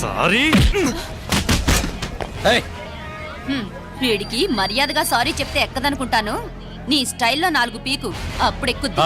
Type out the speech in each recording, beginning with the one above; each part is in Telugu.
సారీ. వీడికి మర్యాదగా సారీ చెప్తే ఎక్కదనుకుంటాను. నీ స్టైల్లో 4 పీకు అప్పుడు ఎక్కుద్ది.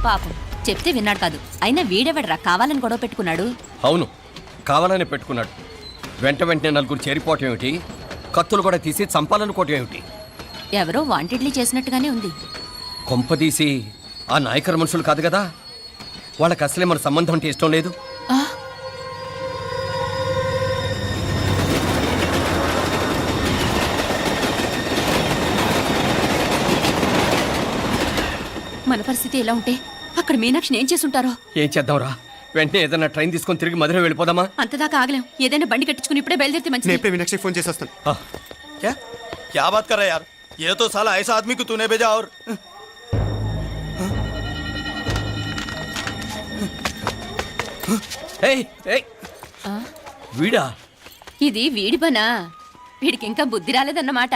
పాపం చెప్తే విన్నాడు కాదు. అయినా వీడెవడరా కావాలని గొడవ పెట్టుకున్నాడు? అవును, కావాలని పెట్టుకున్నాడు. వెంటనే నలుగురు చేరిపోవటం ఏమిటి, కత్తులు కూడా తీసి చంపాలనుకోవటం ఏమిటి? ఎవరో వాంటెడ్లీ చేసినట్టుగానే ఉంది. కొంపదీసి ఆ నాయకర్ మనుషులు కాదు కదా? వాళ్ళకి అసలే మన సంబంధం అంటే ఇష్టం లేదు. మన పరిస్థితి ఎలా ఉంటే అక్కడ మీనాక్షిని ఏం చేసుంటారో. ఏం చేద్దాంరా? వెంటనే ఏదైనా ట్రైన్ తీసుకొని తిరిగి మధుర వెళ్ళిపోదామా? అంతదాకా ఆగలేం. ఏదైనా బండి కట్టించుకుని ఇప్పుడే బయలుదేరితే మంచిది. నేను మీనాక్షికి ఫోన్ చేసి వస్తాను. क्या बात कर रहा है यार? ये तो साला ऐसा आदमी को तूने भेजा और వీడా? ఇది వీడి పనా? వీడికి ఇంకా బుద్ధి రాలేదన్నమాట.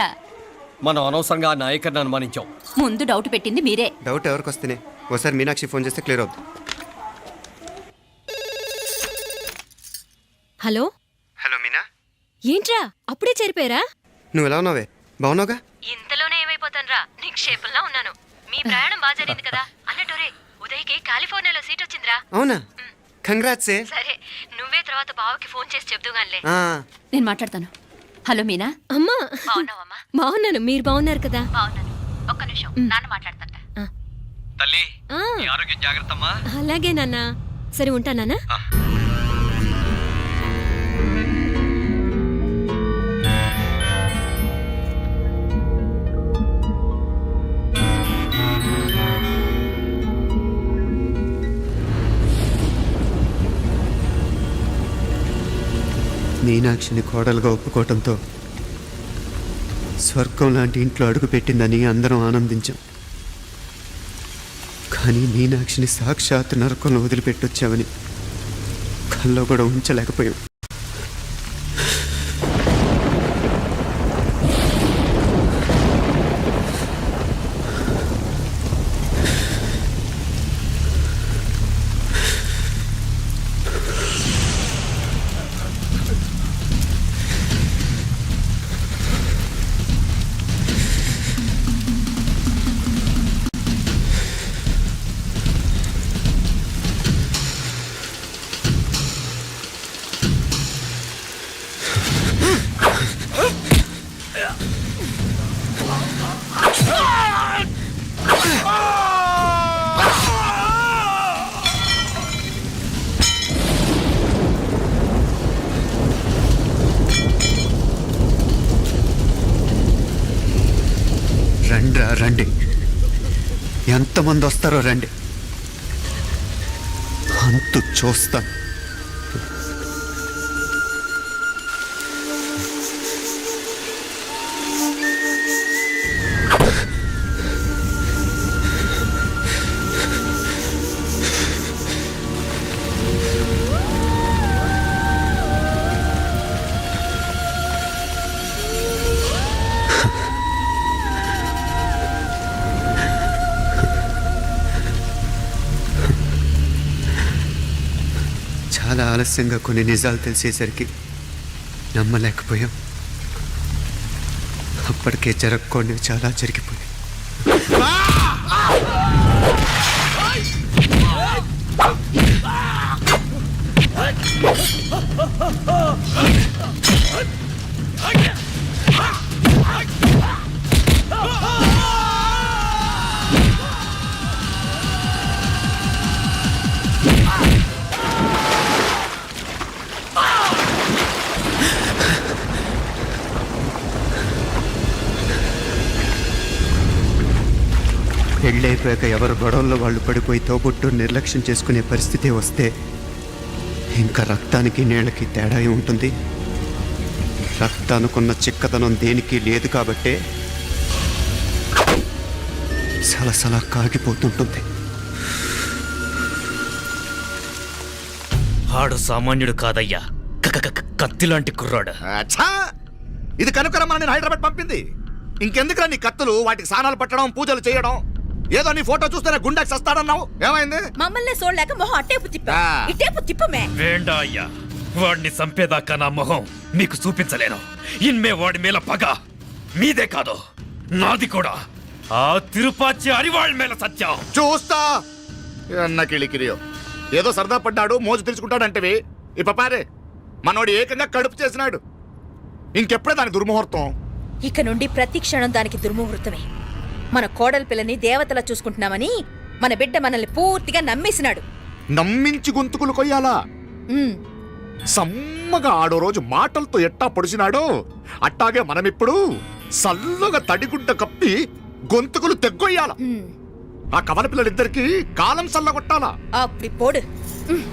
మనం అనవసరంగా ఆ నాయకర్ని అనుమానించాం. ముందు డౌట్ పెట్టింది మీరే. డౌట్ ఎవరికి వస్తేనే ఒకసారి మీనాక్షి ఫోన్ చేస్తే క్లియర్ అవుతుంది. హలో హలో మీనా, ఏంట్రా అప్పుడే చేరిపోయారా? నువ్వు ఎలా ఉన్నావే? బాగున్నావుగా? ఇంతలోనే ఏమైపోతానరా, నిక్షేపంలా ఉన్నాను. మీ ప్రయాణం బాగా జరిగింది కదా? అన్నట్టురే ఉదయ్కి కాలిఫోర్నియాలో సీట్ వచ్చిందిరా. అవునా? కంగ్రాట్స్. సరే నువ్వే తర్వాత బావకి ఫోన్ చేసి చెప్దుగానిలే. నేను మాట్లాడతాను. హలో మీనా. అమ్మా బాగున్నావమ్మా? బాగున్నాను, మీరు బాగున్నారు కదా? బాగున్నాను. ఒక్క నిమిషం, నాన్న మాట్లాడతాను. తల్లి, ఆరోగ్యం జాగ్రత్తమ్మా. అలాగే నాన్న. సరే ఉంటానా? మీనాక్షిని కోడలుగా ఒప్పుకోవటంతో స్వర్గం లాంటి ఇంట్లో అడుగు పెట్టిందని అందరం ఆనందించాం. కానీ మీనాక్షిని సాక్షాత్ నరకంలో వదిలిపెట్టొచ్చామని కల్లో కూడా ఉంచలేకపోయాం. ఎంతమంది వస్తారో రండి, అంతు చూస్తాను. చాలా ఆలస్యంగా కొన్ని నిజాలు తెలిసేసరికి నమ్మలేకపోయాం. అప్పటికే జరగకుండా చాలా జరిగిపోయాయి. పెళ్ళైపోయాక ఎవరు గొడవల్లో వాళ్ళు పడిపోయి తోబుట్టు నిర్లక్ష్యం చేసుకునే పరిస్థితి వస్తే ఇంకా రక్తానికి నీళ్ళకి తేడా ఉంటుంది. రక్తానుకున్న చిక్కదనం దేనికి లేదు కాబట్టే సలసలా కాగిపోతుంటుంది. ఆడు సామాన్యుడు కాదయ్యా, కత్తిలాంటి కుర్రాడు. అచ్చా, ఇది కనుకరమ్మా నేను హైదరాబాద్ పంపింది. ఇంకెందుకురా నీ కత్తులు, వాటికి స్నానాలు పట్టడం, పూజలు చేయడం? ఏదో నీ ఫోటో చూస్తేనే గుండెకి సస్తాడన్నావు, ఏమైంది? మమ్మల్ని చూడలేక మొహం అట్టేపు తిప్పా, ఆ. ఇట్టేపు తిప్పమే. వేండా అయ్యా, వాడిని చంపేదాకా నా మొహం మీకు చూపించలేను. ఇన్మే వాడి మేల పగ మీదే కాదు, నాది కూడా. ఆ తిరుపాచి అరివాళ్ళ మేల సత్యం. చూస్తా అన్న కిళికిరియో. ఏదో సరదా పడ్డాడు, మోజు తెలుసుకుంటాడంటవి. ఈ పపారే మనోడు ఏకంగా కడుపు చేసినాడు. ఇంకెప్పుడే దాని దుర్ముహూర్తం. ఇక నుండి ప్రతి క్షణం దానికి దుర్ముహూర్తమే. మన కోడలి పిల్లని దేవతలా చూసుకుంటున్నామని మన బిడ్డ మనల్ని పూర్తిగా నమ్మేసినాడు. నమ్మించి గొంతుకులు కొయ్యాలా? ఉమ్, సమ్మగా ఆడో రోజు మాటలతో ఎట్టా పొడిచినాడో అట్టాగే మనమిప్పుడు సల్లుగా తడిగుడ్డ కప్పి గొంతుకులు తెగ్గొయ్యాల. ఉమ్. ఆ కవల పిల్లలిద్దరికి కాలం సల్లగొట్టాలా? అప్పుడు పోడు. ఉమ్.